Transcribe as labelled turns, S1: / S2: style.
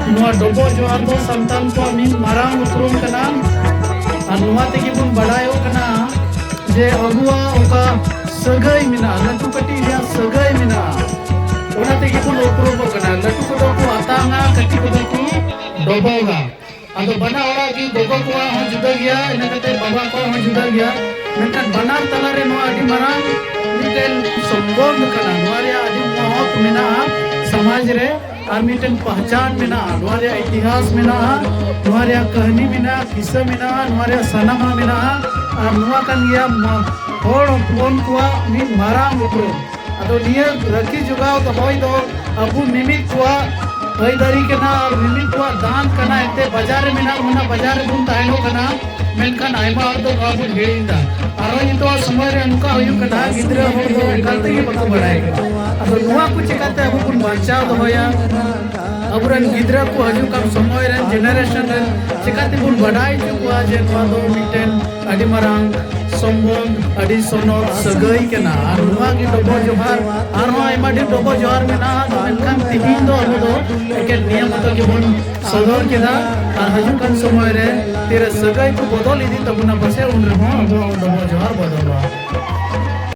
S1: नुआ डोबो जोहार दो संतान को मिन मारांग उपरुम कना और नुआ तेगी बुन बड़ायो कना जे अगुआ ओका सगई मिना लटू कटी या सगई मिना ओना तेगी बुन उपरुम कना लटू को को आतांगा कटी को की डोबोगा अदो बना ओड़ा की गोगो को हो जुदा गया इन कते बाबा को हो जुदा गया मेंकन बनार तलारे नुआ अडी मारांग मिटेन संबंध कना नुआ रे अडी महत्व मिना समाज रे और मिटन पहचान मिना नुआरिया इतिहास मिना नुआरिया कहानी मिना किस्सा मिना नुआरिया सनामा मिना और नुआ कन गया होड़ फोन कुआ मिन मारांग उपरो अदो निया रखी जुगाव तो होय दो अबु मिमित कुआ होय दरी केना और मिमित कुआ दान कना एते बाजार मिना मुना बाजार बुन ताइनो कना मेनकन आइमा और तो बाबु हेड़िंदा और इन तो समय रे उनका होय कना गिद्रा हो दो एकालते के बको बढ़ाए अदो नुआ को चिकाते अबु बुन बांचाव दो होया अबुरन गिद्रा को हजू कम समय रन जेनरेशन रन चिकाते बुन बढ़ाई चुका जे नुआ दो मिटेन अडी मरांग संबंध अडी सोनोर सगई केना और नुआ की डोबो जोहार और नुआ आइमा डी डोबो जोहार मेना तो मेनकन तिहिन दो अबु दो एके नियम तो के बुन सदर केदा और हजू कम समय रे तेरे सगई को बदल इदी तबुना बसे उन रे हो डोबो जोहार बदलवा।